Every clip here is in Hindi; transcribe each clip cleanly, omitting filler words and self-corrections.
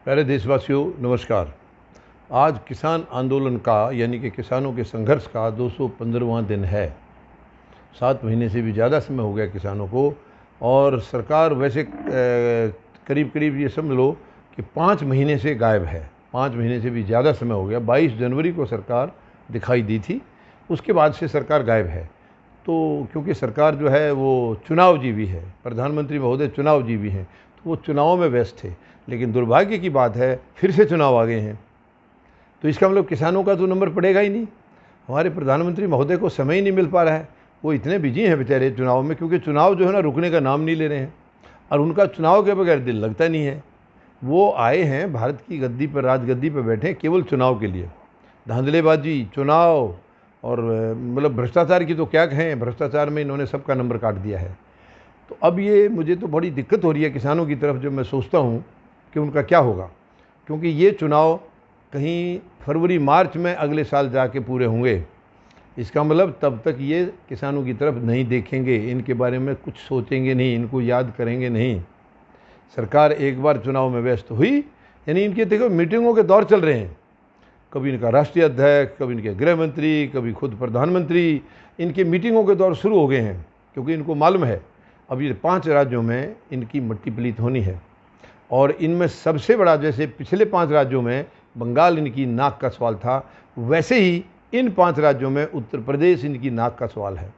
प्यारे देशवासियों, नमस्कार। आज किसान आंदोलन का यानी कि किसानों के संघर्ष का 215वां दिन है। 7 महीने से भी ज़्यादा समय हो गया किसानों को। और सरकार वैसे करीब करीब ये समझ लो कि 5 महीने से गायब है। 5 महीने से भी ज़्यादा समय हो गया। 22 जनवरी को सरकार दिखाई दी थी, उसके बाद से सरकार गायब है। तो क्योंकि सरकार जो है वो चुनावजीवी है, प्रधानमंत्री महोदय चुनावजीवी हैं, तो वो चुनाव में व्यस्त थे। लेकिन दुर्भाग्य की बात है, फिर से चुनाव आ गए हैं, तो इसका मतलब किसानों का तो नंबर पड़ेगा ही नहीं। हमारे प्रधानमंत्री महोदय को समय ही नहीं मिल पा रहा है। वो इतने बिजी हैं बेचारे चुनाव में, क्योंकि चुनाव जो है ना रुकने का नाम नहीं ले रहे हैं, और उनका चुनाव के बगैर दिल लगता नहीं है। वो आए हैं भारत की गद्दी पर, राजगद्दी पर बैठे हैं केवल चुनाव के लिए। धांधलेबाजी, चुनाव और मतलब भ्रष्टाचार की तो क्या कहें, भ्रष्टाचार में इन्होंने सबका नंबर काट दिया है। तो अब ये मुझे तो बड़ी दिक्कत हो रही है किसानों की तरफ, जब मैं सोचता हूँ कि उनका क्या होगा। क्योंकि ये चुनाव कहीं फरवरी मार्च में अगले साल जाके पूरे होंगे। इसका मतलब तब तक ये किसानों की तरफ नहीं देखेंगे, इनके बारे में कुछ सोचेंगे नहीं, इनको याद करेंगे नहीं। सरकार एक बार चुनाव में व्यस्त हुई, यानी इनके देखो मीटिंगों के दौर चल रहे हैं। कभी इनका राष्ट्रीय अध्यक्ष, कभी इनके गृह मंत्री, कभी खुद प्रधानमंत्री, इनके मीटिंगों के दौर शुरू हो गए हैं। क्योंकि इनको मालूम है अब ये 5 राज्यों में इनकी मट्टी पलीत होनी है। और इनमें सबसे बड़ा, जैसे पिछले 5 राज्यों में बंगाल इनकी नाक का सवाल था, वैसे ही इन 5 राज्यों में उत्तर प्रदेश इनकी नाक का सवाल है,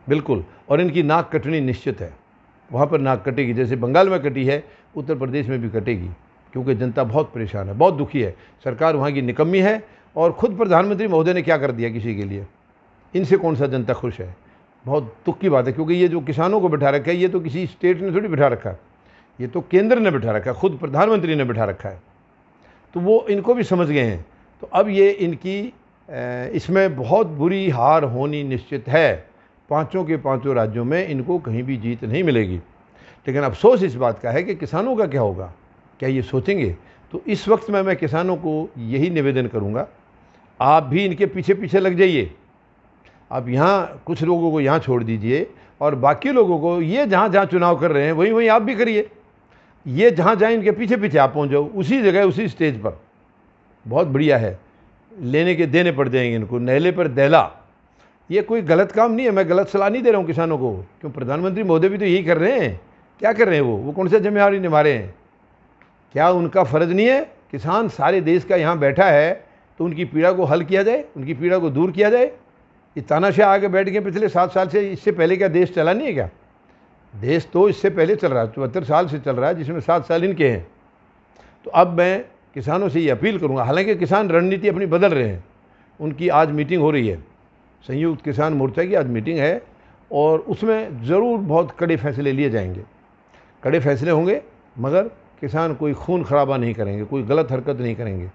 बिल्कुल। और इनकी नाक कटनी निश्चित है। वहाँ पर नाक कटेगी, जैसे बंगाल में कटी है, उत्तर प्रदेश में भी कटेगी। क्योंकि जनता बहुत परेशान है, बहुत दुखी है। सरकार वहाँ की निकम्मी है। और खुद प्रधानमंत्री महोदय ने क्या कर दिया किसी के लिए, इनसे कौन सा जनता खुश है। बहुत दुख की बात है। क्योंकि ये जो किसानों को बिठा रखा है, ये तो किसी स्टेट ने थोड़ी बिठा रखा है, ये तो केंद्र ने बिठा रखा है, खुद प्रधानमंत्री ने बिठा रखा है। तो वो इनको भी समझ गए हैं। तो अब ये इनकी इसमें बहुत बुरी हार होनी निश्चित है। 5 के 5 राज्यों में इनको कहीं भी जीत नहीं मिलेगी। लेकिन अफसोस इस बात का है कि किसानों का क्या होगा, क्या ये सोचेंगे। तो इस वक्त में मैं किसानों को यही निवेदन करूँगा, आप भी इनके पीछे पीछे लग जाइए। आप यहाँ कुछ लोगों को यहाँ छोड़ दीजिए, और बाकी लोगों को ये जहाँ जहाँ चुनाव कर रहे हैं वहीं वहीं आप भी करिए। ये जहाँ जहाँ इनके पीछे पीछे आप पहुँच जाओ, उसी जगह उसी स्टेज पर। बहुत बढ़िया है, लेने के देने पड़ जाएंगे इनको, नहले पर दहला। ये कोई गलत काम नहीं है, मैं गलत सलाह नहीं दे रहा हूँ किसानों को। क्यों, प्रधानमंत्री महोदय भी तो यही कर रहे हैं। क्या कर रहे हैं वो कौन सा जिम्मेदारी निभा रहे हैं। क्या उनका फ़र्ज़ नहीं है, किसान सारे देश का यहाँ बैठा है, तो उनकी पीड़ा को हल किया जाए, उनकी पीड़ा को दूर किया जाए। ये तानाशाह आगे बैठ गए पिछले 7 साल से। इससे पहले क्या देश चला नहीं है क्या? देश तो इससे पहले चल रहा है, 74 साल से चल रहा है, जिसमें 7 साल इनके हैं। तो अब मैं किसानों से ये अपील करूंगा, हालांकि किसान रणनीति अपनी बदल रहे हैं। उनकी आज मीटिंग हो रही है, संयुक्त किसान मोर्चा की आज मीटिंग है, और उसमें ज़रूर बहुत कड़े फैसले लिए जाएंगे। कड़े फैसले होंगे, मगर किसान कोई खून खराबा नहीं करेंगे, कोई गलत हरकत नहीं करेंगे।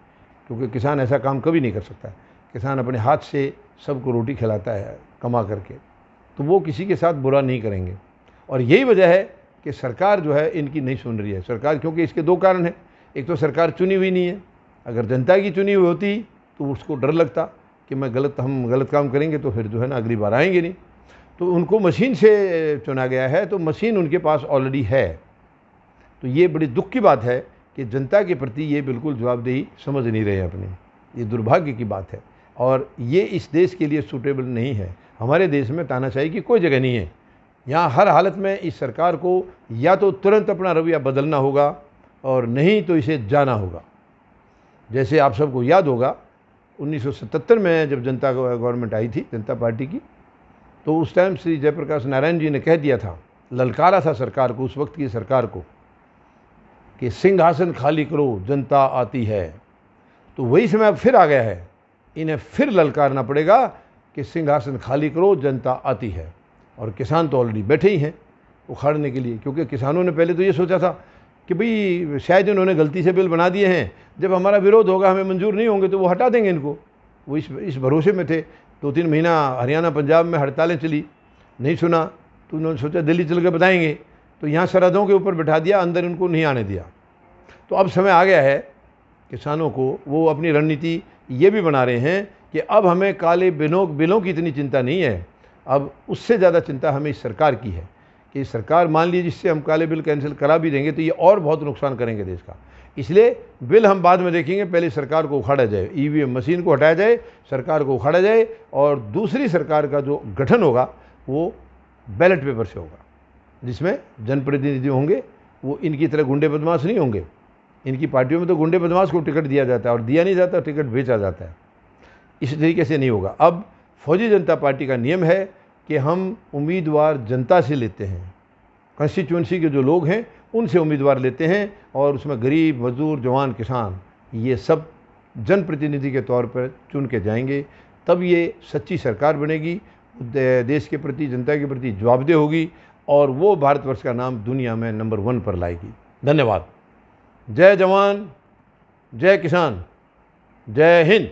क्योंकि किसान ऐसा काम कभी नहीं कर सकता। किसान अपने हाथ से सबको रोटी खिलाता है कमा करके, तो वो किसी के साथ बुरा नहीं करेंगे। और यही वजह है कि सरकार जो है इनकी नहीं सुन रही है। सरकार, क्योंकि इसके 2 कारण हैं। एक तो सरकार चुनी हुई नहीं है। अगर जनता की चुनी हुई होती तो उसको डर लगता कि हम गलत काम करेंगे तो फिर जो है ना अगली बार आएंगे नहीं। तो उनको मशीन से चुना गया है, तो मशीन उनके पास ऑलरेडी है। तो ये बड़ी दुख की बात है कि जनता के प्रति ये बिल्कुल जवाबदेही समझ नहीं रहे अपनी। ये दुर्भाग्य की बात है, और ये इस देश के लिए सूटेबल नहीं है। हमारे देश में तानाशाही की कोई जगह नहीं है। यहाँ हर हालत में इस सरकार को या तो तुरंत अपना रवैया बदलना होगा, और नहीं तो इसे जाना होगा। जैसे आप सबको याद होगा 1977 में जब जनता गवर्नमेंट आई थी, जनता पार्टी की, तो उस टाइम श्री जयप्रकाश नारायण जी ने कह दिया था, ललकारा था सरकार को, उस वक्त की सरकार को, कि सिंहासन खाली करो, जनता आती है। तो वही समय अब फिर आ गया है। इन्हें फिर ललकारना पड़ेगा कि सिंहासन खाली करो, जनता आती है। और किसान तो ऑलरेडी बैठे ही हैं उखाड़ने के लिए। क्योंकि किसानों ने पहले तो ये सोचा था कि भाई शायद इन्होंने गलती से बिल बना दिए हैं, जब हमारा विरोध होगा, हमें मंजूर नहीं होंगे, तो वो हटा देंगे इनको। वो इस भरोसे में थे। 2-3 महीना हरियाणा पंजाब में हड़तालें चली, नहीं सुना, तो उन्होंने सोचा दिल्ली चल के बताएंगे। तो यहाँ सरहदों के ऊपर बिठा दिया, अंदर इनको नहीं आने दिया। तो अब समय आ गया है किसानों को, वो अपनी रणनीति ये भी बना रहे हैं कि अब हमें काले बिलों की इतनी चिंता नहीं है। अब उससे ज़्यादा चिंता हमें इस सरकार की है कि सरकार, मान लीजिए जिससे हम काले बिल कैंसिल करा भी देंगे, तो ये और बहुत नुकसान करेंगे देश का। इसलिए बिल हम बाद में देखेंगे, पहले सरकार को उखाड़ा जाए, ईवीएम मशीन को हटाया जाए, सरकार को उखाड़ा जाए और दूसरी सरकार का जो गठन होगा वो बैलेट पेपर से होगा, जिसमें जनप्रतिनिधि होंगे। वो इनकी तरह गुंडे बदमाश नहीं होंगे। इनकी पार्टियों में तो गुंडे बदमाश को टिकट दिया जाता है और दिया नहीं जाता, टिकट बेचा जाता है। इस तरीके से नहीं होगा। अब फौजी जनता पार्टी का नियम है कि हम उम्मीदवार जनता से लेते हैं, कंस्टिट्यूंसी के जो लोग हैं उनसे उम्मीदवार लेते हैं और उसमें गरीब, मजदूर, जवान, किसान ये सब जनप्रतिनिधि के तौर पर चुन के जाएंगे। तब ये सच्ची सरकार बनेगी, देश के प्रति, जनता के प्रति जवाबदेह होगी और वो भारतवर्ष का नाम दुनिया में नंबर 1 पर लाएगी। धन्यवाद। जय जवान, जय किसान, जय हिंद।